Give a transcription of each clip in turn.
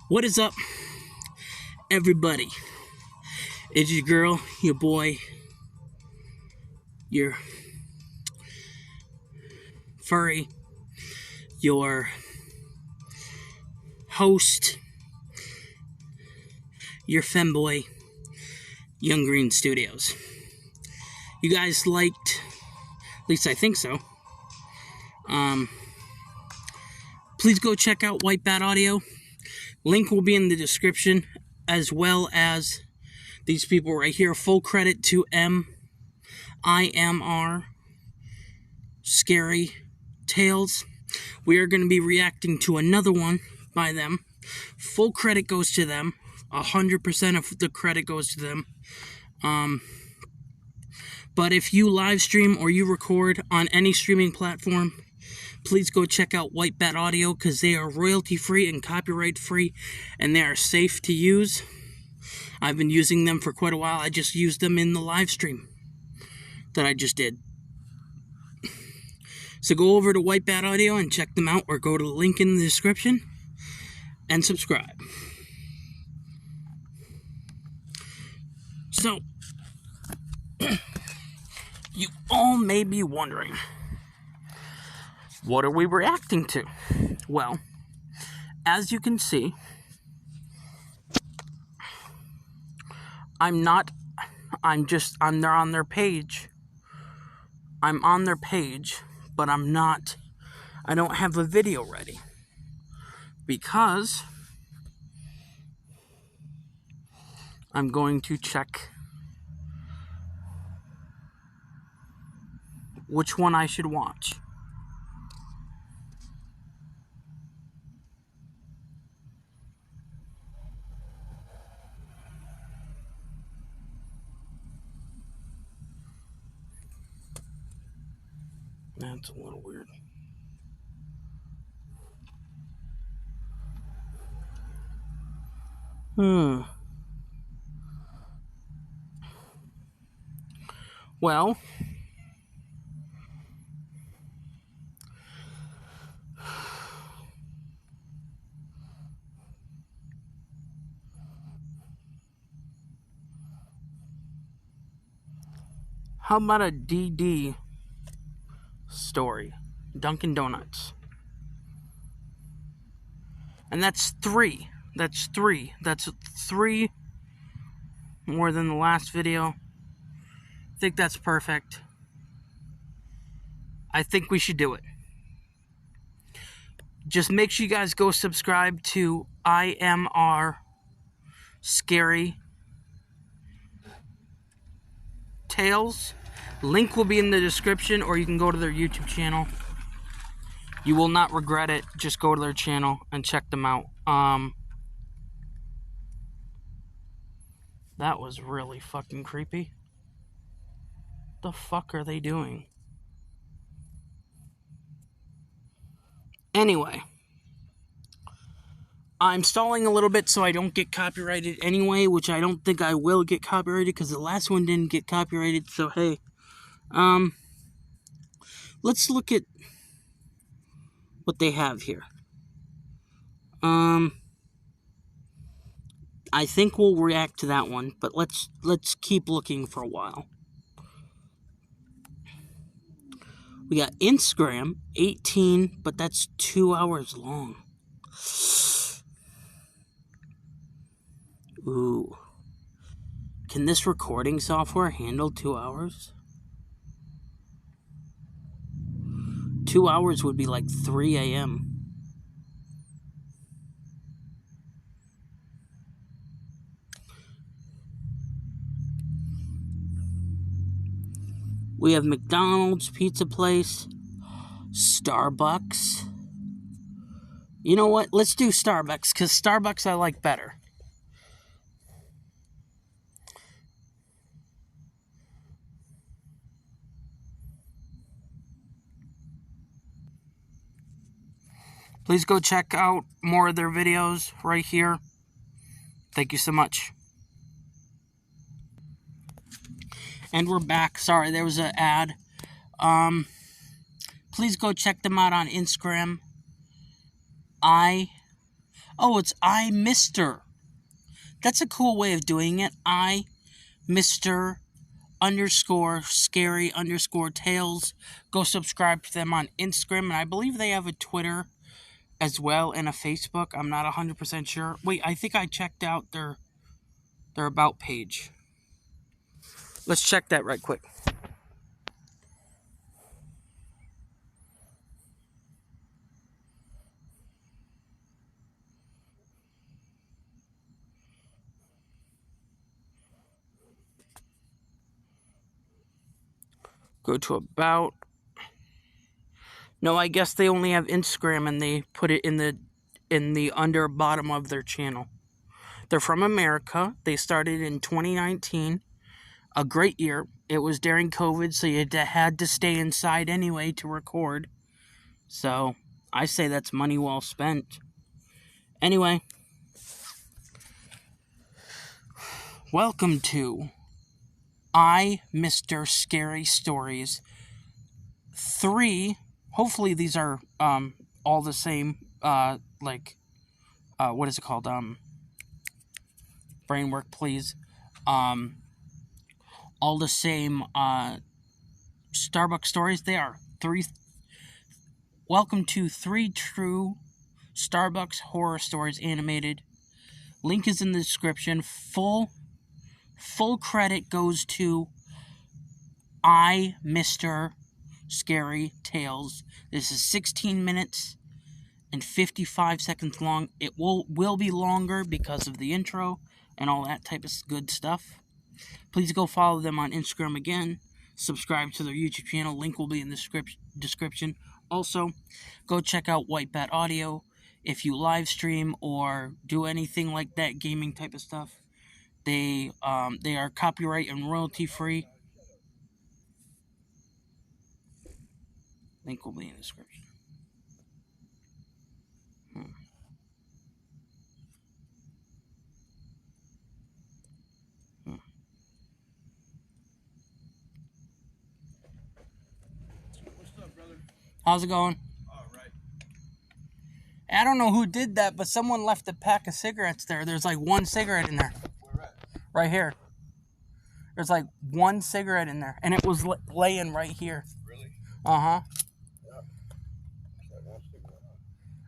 What is up, everybody? It's your girl, your boy, your furry, your host, your femboy, Young Green Studios. You guys liked, at least I think so. Please go check out White Bat Audio. Link will be in the description, as well as these people right here. Full credit to IMR Scary Tales. We are going to be reacting to another one by them. Full credit goes to them. 100% of the credit goes to them. But if you live stream or you record on any streaming platform, please go check out White Bat Audio, because they are royalty-free and copyright-free, and they are safe to use. I've been using them for quite a while. I just used them in the live stream that I just did. So go over to White Bat Audio and check them out, or go to the link in the description and subscribe. So, you all may be wondering, what are we reacting to? Well, as you can see, I'm there on their page. I'm on their page, but I don't have a video ready. Because I'm going to check which one I should watch. That's a little weird. Well, how about a DD story? Dunkin' Donuts. And that's 3. That's 3. That's 3 more than the last video. I think that's perfect. I think we should do it. Just make sure you guys go subscribe to IMR Scary Tales. Link will be in the description, or you can go to their YouTube channel. You will not regret it. Just go to their channel and check them out. That was really fucking creepy. The fuck are they doing? Anyway, I'm stalling a little bit so I don't get copyrighted anyway, which I don't think I will get copyrighted, because the last one didn't get copyrighted. So hey, let's look at what they have here. I think we'll react to that one, but let's keep looking for a while. We got Instagram, 18, but that's 2 hours long. Ooh. Can this recording software handle 2 hours? 2 hours would be like 3 a.m. We have McDonald's, pizza place, Starbucks. You know what? Let's do Starbucks, because Starbucks I like better. Please go check out more of their videos right here. Thank you so much. And we're back. Sorry, there was an ad. Please go check them out on Instagram. It's iMr. That's a cool way of doing it. iMr. _scary_tales. Go subscribe to them on Instagram. And I believe they have a Twitter as well and a Facebook. I'm not 100% sure. Wait, I think I checked out their about page. Let's check that right quick. Go to about. No, I guess they only have Instagram and they put it in the under bottom of their channel. They're from America. They started in 2019. A great year. It was during COVID, so you had to stay inside anyway to record. So, I say that's money well spent. Anyway. Welcome to iMr. Scary Stories 3. Hopefully these are all the same, what is it called? Brain work, please. All the same Starbucks stories. They are 3. Welcome to 3 true Starbucks horror stories animated. Link is in the description. Full credit goes to iMr. Scary Tales. This is 16 minutes and 55 seconds long. It will be longer because of the intro and all that type of good stuff. Please go follow them on Instagram again. Subscribe to their YouTube channel. Link will be in the description. Also, go check out White Bat Audio if you live stream or do anything like that gaming type of stuff. They are copyright and royalty free. Link will be in the description. What's up, brother? How's it going? All right. I don't know who did that, but someone left a pack of cigarettes there. There's like one cigarette in there. Where at? Right here. There's like one cigarette in there, and it was laying right here. Really? Uh-huh. Yeah. One cigarette,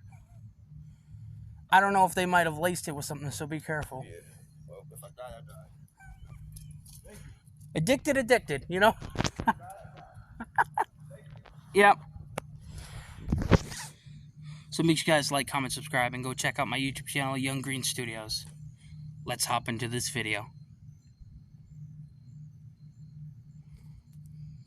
huh? I don't know if they might have laced it with something, so be careful. Yeah. Well, if I die, I die. Thank you. Addicted, you know? Yep. So make sure you guys like, comment, subscribe, and go check out my YouTube channel, Young Green Studios. Let's hop into this video.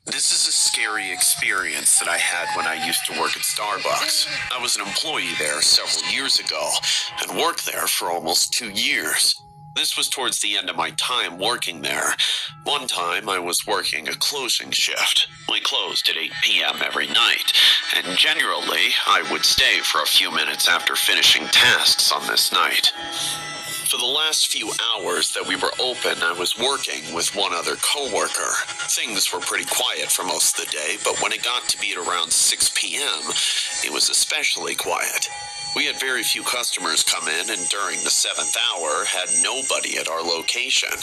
This is a scary experience that I had when I used to work at Starbucks. I was an employee there several years ago and worked there for almost 2 years. This was towards the end of my time working there. One time I was working a closing shift. We closed at 8 p.m. every night, and generally I would stay for a few minutes after finishing tasks on this night. For the last few hours that we were open, I was working with one other coworker. Things were pretty quiet for most of the day, but when it got to be at around 6 p.m., it was especially quiet. We had very few customers come in, and during the 7th hour had nobody at our location.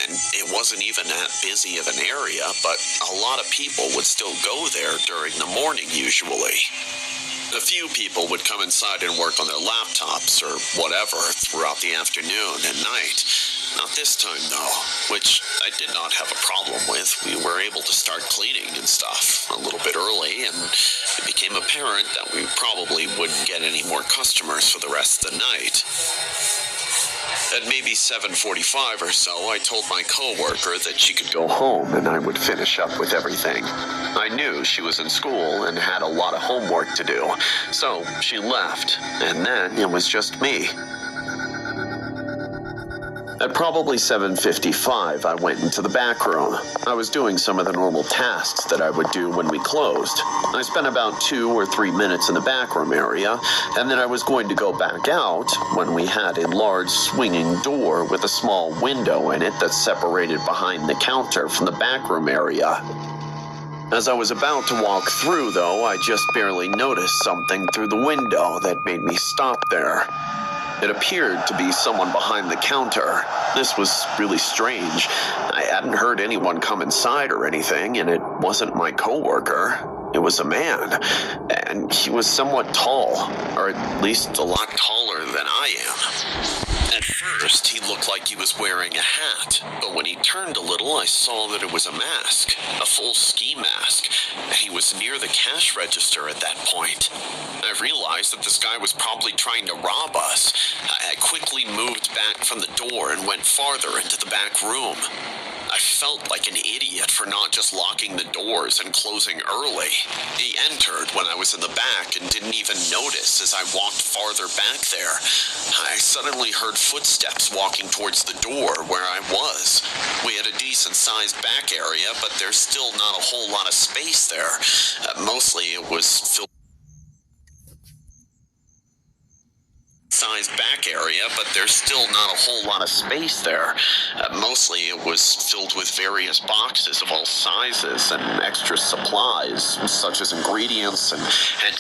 And it wasn't even that busy of an area, but a lot of people would still go there during the morning usually. A few people would come inside and work on their laptops or whatever throughout the afternoon and night. Not this time, though, which I did not have a problem with. We were able to start cleaning and stuff a little bit early, and it became apparent that we probably wouldn't get any more customers for the rest of the night. At maybe 7:45 or so, I told my coworker that she could go home and I would finish up with everything. I knew she was in school and had a lot of homework to do, so she left, and then it was just me. At probably 7:55, I went into the back room. I was doing some of the normal tasks that I would do when we closed. I spent about 2 or 3 minutes in the back room area, and then I was going to go back out when we had a large swinging door with a small window in it that separated behind the counter from the back room area. As I was about to walk through, though, I just barely noticed something through the window that made me stop there. It appeared to be someone behind the counter. This was really strange. I hadn't heard anyone come inside or anything, and it wasn't my coworker. It was a man, and he was somewhat tall, or at least a lot taller than I am. At first, he looked like he was wearing a hat, but when he turned a little, I saw that it was a mask, a full ski mask. He was near the cash register at that point. I realized that this guy was probably trying to rob us. I quickly moved back from the door and went farther into the back room. I felt like an idiot for not just locking the doors and closing early. He entered when I was in the back and didn't even notice as I walked farther back there. I suddenly heard footsteps walking towards the door where I was. We had a decent-sized back area, but there's still not a whole lot of space there. Mostly it was filled sized back area, but there's still not a whole lot of space there. Mostly it was filled with various boxes of all sizes and extra supplies, such as ingredients and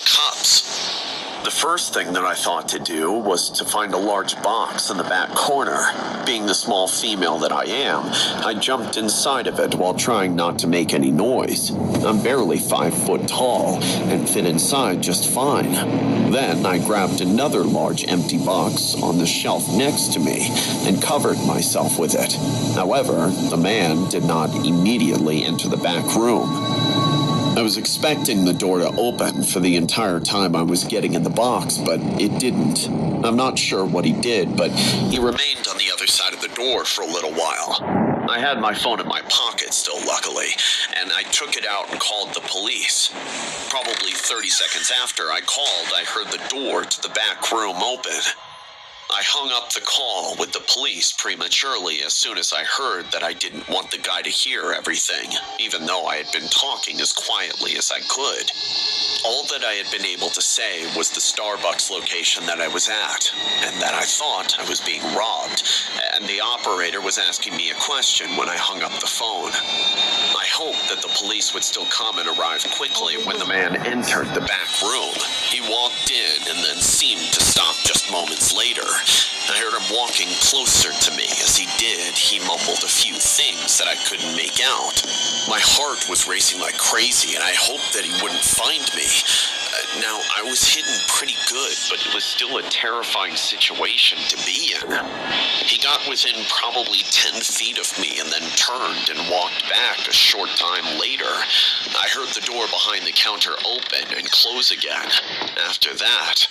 cups. The first thing that I thought to do was to find a large box in the back corner. Being the small female that I am, I jumped inside of it while trying not to make any noise. I'm barely 5 foot tall and fit inside just fine. Then I grabbed another large empty box on the shelf next to me and covered myself with it. However, the man did not immediately enter the back room. I was expecting the door to open for the entire time I was getting in the box, but it didn't. I'm not sure what he did, but he remained on the other side of the door for a little while. I had my phone in my pocket still, luckily, and I took it out and called the police. Probably 30 seconds after I called, I heard the door to the back room open. I hung up the call with the police prematurely as soon as I heard that I didn't want the guy to hear everything, even though I had been talking as quietly as I could. All that I had been able to say was the Starbucks location that I was at, and that I thought I was being robbed, and the operator was asking me a question when I hung up the phone. I hoped that the police would still come and arrive quickly when the man entered the back room. He walked in and then seemed to stop just moments later. I heard him walking closer to me. As he did, he mumbled a few things that I couldn't make out. My heart was racing like crazy, and I hoped that he wouldn't find me. Now, I was hidden pretty good, but it was still a terrifying situation to be in. He got within probably 10 feet of me and then turned and walked back a short time later. I heard the door behind the counter open and close again. After that,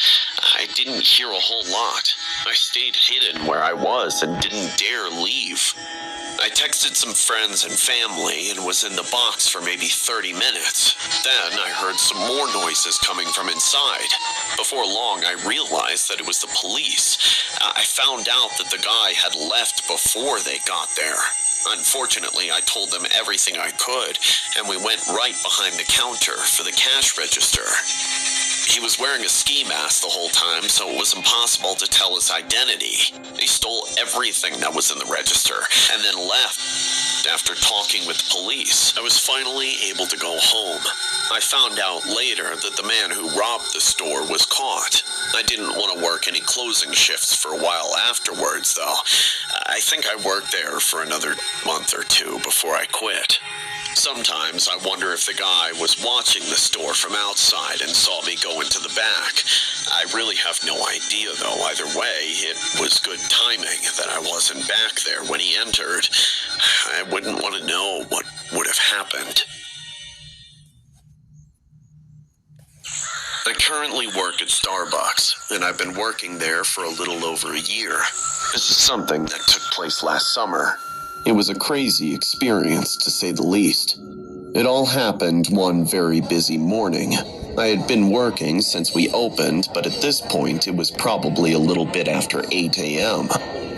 I didn't hear a whole lot. I stayed hidden where I was and didn't dare leave. I texted some friends and family and was in the box for maybe 30 minutes. Then I heard some more noises coming from inside. Before long, I realized that it was the police. I found out that the guy had left before they got there. Unfortunately, I told them everything I could, and we went right behind the counter for the cash register. He was wearing a ski mask the whole time, so it was impossible to tell his identity. He stole everything that was in the register, and then left. after talking with the police, I was finally able to go home. I found out later that the man who robbed the store was caught. I didn't want to work any closing shifts for a while afterwards, though. I think I worked there for another month or two before I quit. Sometimes I wonder if the guy was watching the store from outside and saw me go into the back. I really have no idea, though. Either way, it was good timing that I wasn't back there when he entered. I wouldn't want to know what would have happened. I currently work at Starbucks, and I've been working there for a little over a year. This is something that took place last summer. It was a crazy experience, to say the least. It all happened one very busy morning. I had been working since we opened, but at this point it was probably a little bit after 8 a.m.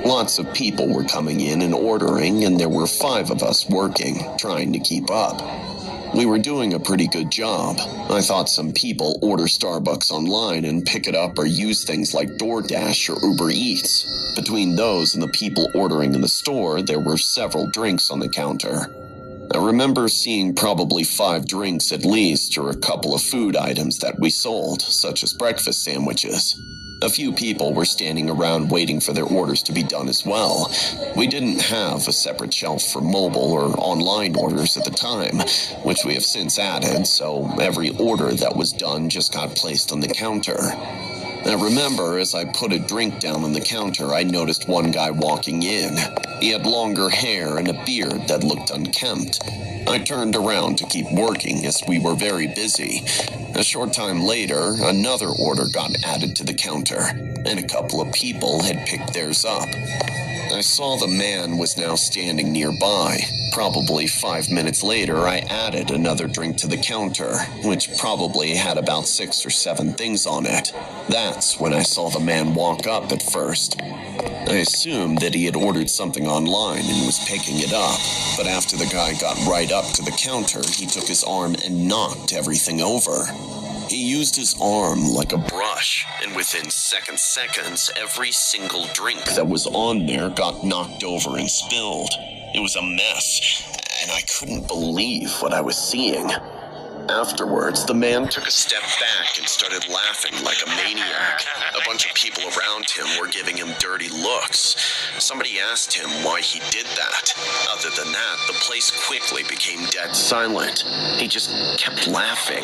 Lots of people were coming in and ordering, and there were 5 of us working, trying to keep up. We were doing a pretty good job. I thought some people order Starbucks online and pick it up or use things like DoorDash or Uber Eats. Between those and the people ordering in the store, there were several drinks on the counter. I remember seeing probably 5 drinks at least, or a couple of food items that we sold, such as breakfast sandwiches. A few people were standing around waiting for their orders to be done as well. We didn't have a separate shelf for mobile or online orders at the time, which we have since added, so every order that was done just got placed on the counter. I remember as I put a drink down on the counter, I noticed one guy walking in. He had longer hair and a beard that looked unkempt. I turned around to keep working as we were very busy. A short time later, another order got added to the counter, and a couple of people had picked theirs up. I saw the man was now standing nearby. Probably 5 minutes later, I added another drink to the counter, which probably had about 6 or 7 things on it. That's when I saw the man walk up at first. I assumed that he had ordered something online and was picking it up, but after the guy got right up to the counter, he took his arm and knocked everything over. He used his arm like a brush, and within seconds, every single drink that was on there got knocked over and spilled. It was a mess, and I couldn't believe what I was seeing. Afterwards, the man took a step back and started laughing like a maniac. A bunch of people around him were giving him dirty looks. Somebody asked him why he did that. Other than that, the place quickly became dead silent. He just kept laughing,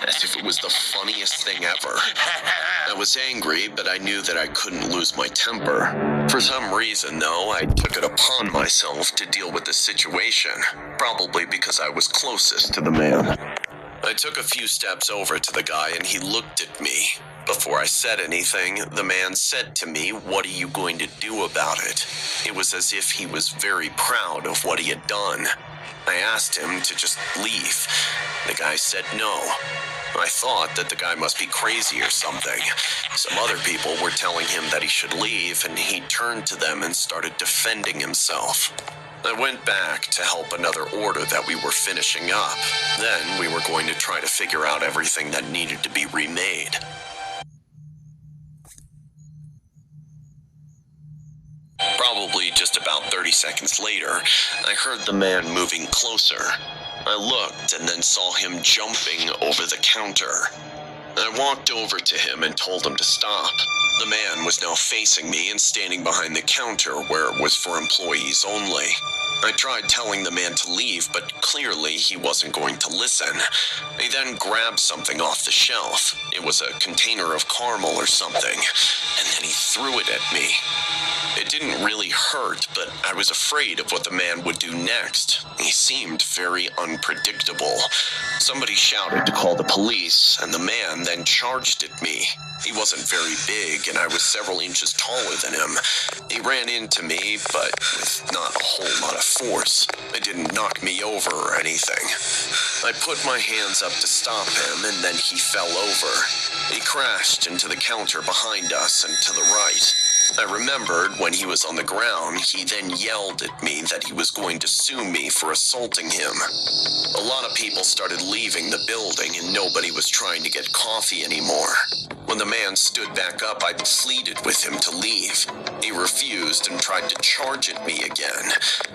as if it was the funniest thing ever. I was angry, but I knew that I couldn't lose my temper. For some reason, though, I took it upon myself to deal with the situation, probably because I was closest to the man. I took a few steps over to the guy and he looked at me. Before I said anything, the man said to me, "What are you going to do about it?" It was as if he was very proud of what he had done. I asked him to just leave. The guy said no. I thought that the guy must be crazy or something. Some other people were telling him that he should leave, and he turned to them and started defending himself. I went back to help another order that we were finishing up. Then we were going to try to figure out everything that needed to be remade. Probably just about 30 seconds later, I heard the man moving closer. I looked and then saw him jumping over the counter. I walked over to him and told him to stop. The man was now facing me and standing behind the counter where it was for employees only. I tried telling the man to leave, but clearly he wasn't going to listen. He then grabbed something off the shelf. It was a container of caramel or something, and then he threw it at me. It didn't really hurt, but I was afraid of what the man would do next. He seemed very unpredictable. Somebody shouted to call the police, and the man then charged at me. He wasn't very big, and I was several inches taller than him. He ran into me, but with not a whole lot of force. It didn't knock me over or anything. I put my hands up to stop him, and then he fell over. He crashed into the counter behind us and to the right. I remembered when he was on the ground, he then yelled at me that he was going to sue me for assaulting him. A lot of people started leaving the building and nobody was trying to get coffee anymore. When the man stood back up, I pleaded with him to leave. He refused and tried to charge at me again.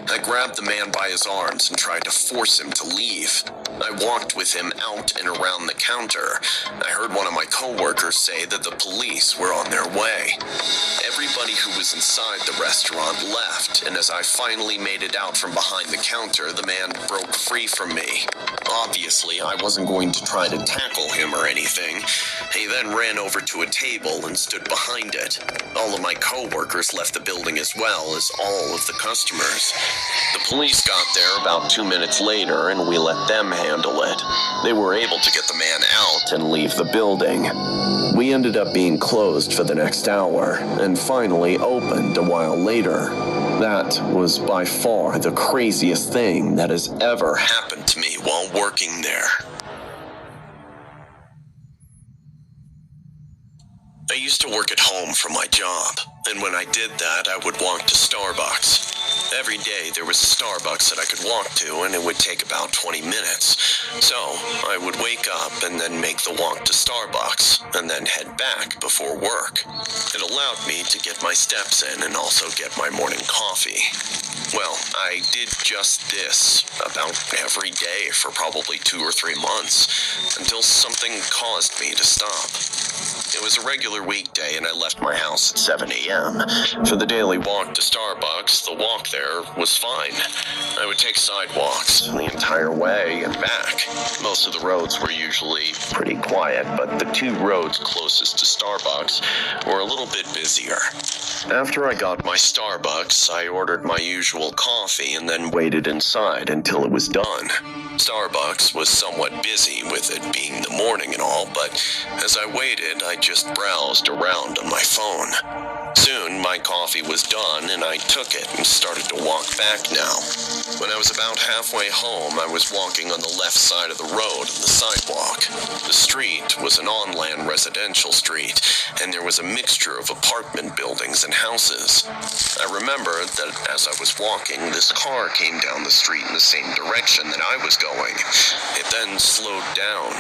I grabbed the man by his arms and tried to force him to leave. I walked with him out and around the counter. I heard one of my coworkers say that the police were on their way. Everybody who was inside the restaurant left, and as I finally made it out from behind the counter, the man broke free from me. Obviously, I wasn't going to try to tackle him or anything. He then ran over to a table and stood behind it. All of my coworkers left the building as well as all of the customers. The police got there about 2 minutes later and we let them handle it. They were able to get the man out and leave the building. We ended up being closed for the next hour and finally opened a while later. That was by far the craziest thing that has ever happened to me while working there. I used to work at home from my job, and when I did that, I would walk to Starbucks. Every day there was a Starbucks that I could walk to, and it would take about 20 minutes. So I would wake up and then make the walk to Starbucks, and then head back before work. It allowed me to get my steps in and also get my morning coffee. Well, I did just this about every day for probably 2 or 3 months, until something caused me to stop. It was a regular weekday and I left my house at 7 a.m. For the daily walk to Starbucks, the walk there was fine. I would take sidewalks the entire way and back. Most of the roads were usually pretty quiet, but the 2 roads closest to Starbucks were a little bit busier. After I got my Starbucks, I ordered my usual coffee and then waited inside until it was done. Starbucks was somewhat busy with it being the morning and all, but as I waited, I just browsed around on my phone. Soon, my coffee was done and I took it and started to walk back now. When I was about halfway home, I was walking on the left side of the road on the sidewalk. The street was an on-land residential street, and there was a mixture of apartment buildings and houses. I remember that as I was walking, this car came down the street in the same direction that I was going. It then slowed down.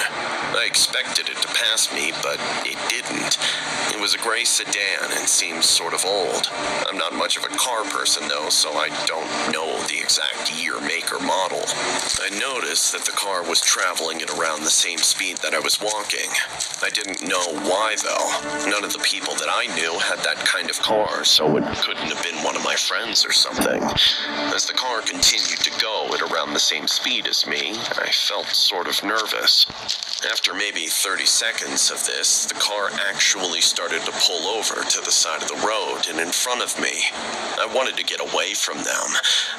I expected it to pass me, but it didn't. It was a gray sedan and seemed sort of old. I'm not much of a car person though, so I don't know the exact year, make, or model. I noticed that the car was traveling at around the same speed that I was walking. I didn't know why though. None of the people that I knew had that kind of car, so it couldn't have been one of my friends or something. As the car continued to go at around the same speed as me, I felt sort of nervous. After maybe 30 seconds of this, the car actually started to pull over to the side of the road and in front of me. I wanted to get away from them.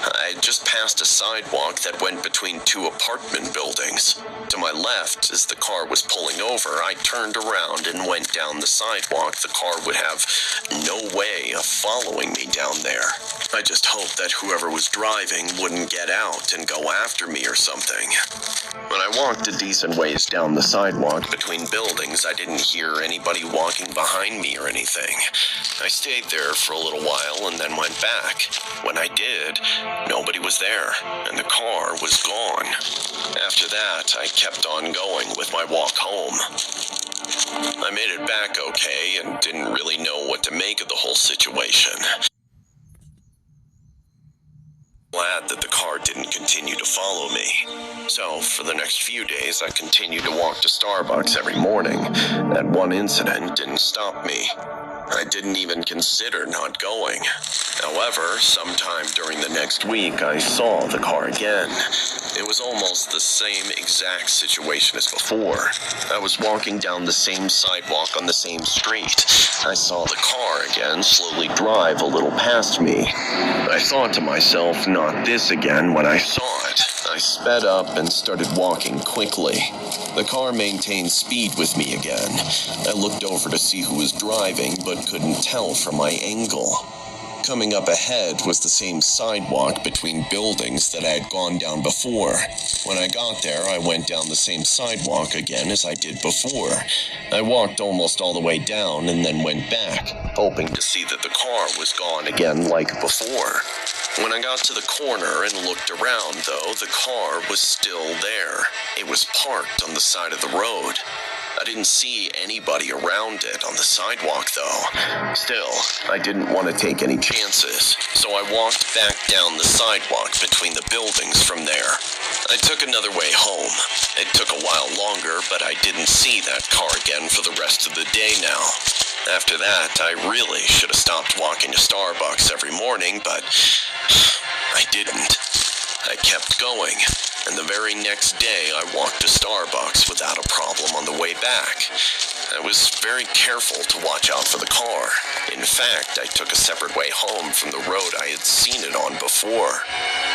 I had just passed a sidewalk that went between 2 apartment buildings. To my left, as the car was pulling over, I turned around and went down the sidewalk. The car would have no way of following me down there. I just hoped that whoever was driving wouldn't get out and go after me or something. When I walked a decent ways down the sidewalk between buildings, I didn't hear anybody walking behind me or anything. I stayed there for a little while and then went back. When I did, nobody was there, and the car was gone. After that, I kept on going with my walk home. I made it back okay and didn't really know what to make of the whole situation. Glad that the car didn't continue to follow me. So, for the next few days, I continued to walk to Starbucks every morning. That one incident didn't stop me. I didn't even consider not going. However, sometime during the next week, I saw the car again. It was almost the same exact situation as before. I was walking down the same sidewalk on the same street. I saw the car again slowly drive a little past me. I thought to myself, not this again, when I saw it. I sped up and started walking quickly. The car maintained speed with me again. I looked over to see who was driving, but couldn't tell from my angle. Coming up ahead was the same sidewalk between buildings that I had gone down before. When I got there, I went down the same sidewalk again as I did before. I walked almost all the way down and then went back, hoping to see that the car was gone again like before. When I got to the corner and looked around, though, the car was still there. It was parked on the side of the road. I didn't see anybody around it on the sidewalk, though. Still, I didn't want to take any chances, so I walked back down the sidewalk between the buildings from there. I took another way home. It took a while longer, but I didn't see that car again for the rest of the day now. After that, I really should have stopped walking to Starbucks every morning, but I didn't. I kept going, and the very next day I walked to Starbucks without a problem on the way back. I was very careful to watch out for the car. In fact, I took a separate way home from the road I had seen it on before.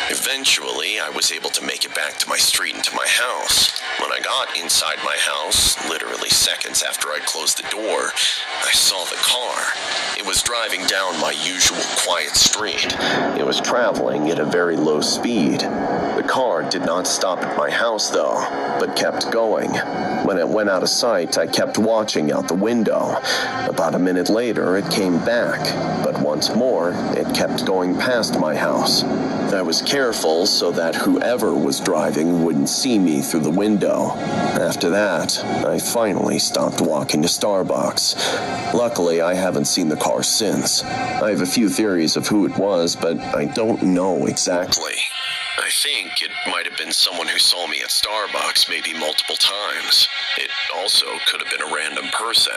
Eventually, I was able to make it back to my street and to my house. When I got inside my house, literally seconds after I closed the door, I saw the car. It was driving down my usual quiet street. It was traveling at a very low speed. The car did not stop at my house, though, but kept going. When it went out of sight, I kept watching out the window. About a minute later, it came back, but once more, it kept going past my house. I was careful so that whoever was driving wouldn't see me through the window. After that, I finally stopped walking to Starbucks. Luckily, I haven't seen the car since. I have a few theories of who it was, but I don't know exactly. I think it might have been someone who saw me at Starbucks maybe multiple times. It also could have been a random person.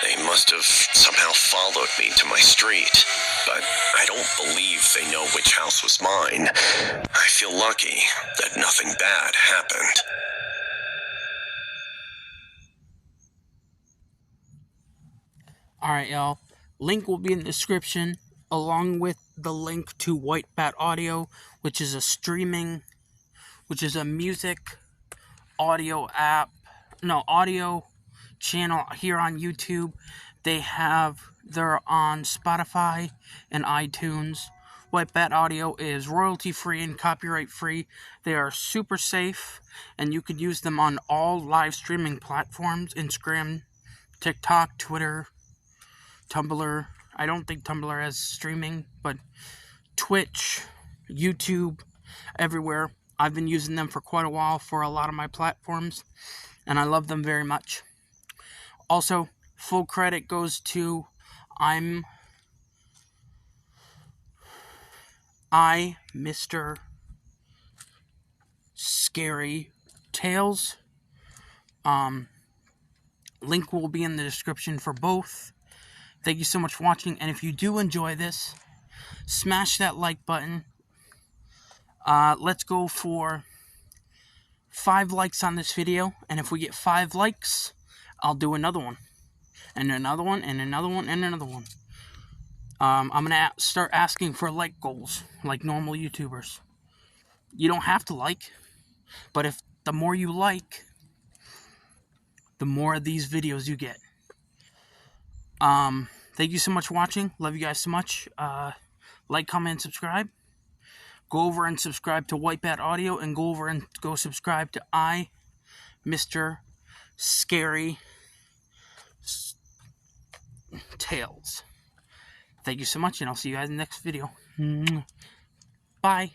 They must have somehow followed me to my street. But I don't believe they know which house was mine. I feel lucky that nothing bad happened. Alright, y'all. Link will be in the description, along with the link to White Bat Audio, which is a music audio audio channel here on YouTube. They're on Spotify and iTunes. White Bat Audio is royalty free and copyright free. They are super safe, and you could use them on all live streaming platforms: Instagram, TikTok, Twitter, Tumblr. I don't think Tumblr has streaming, but Twitch, YouTube, everywhere. I've been using them for quite a while for a lot of my platforms, and I love them very much. Also, full credit goes to Mr. Scary Tales. Link will be in the description for both. Thank you so much for watching, and if you do enjoy this, smash that like button. Let's go for 5 likes on this video, and if we get 5 likes, I'll do another one, and another one, and another one, and another one. I'm gonna start asking for like goals, like normal YouTubers. You don't have to like, but if the more you like, the more of these videos you get. Thank you so much for watching. Love you guys so much. Like, comment, and subscribe. Go over and subscribe to White Bat Audio, and go over and go subscribe to Mr. Scary Tales. Thank you so much, and I'll see you guys in the next video. Bye.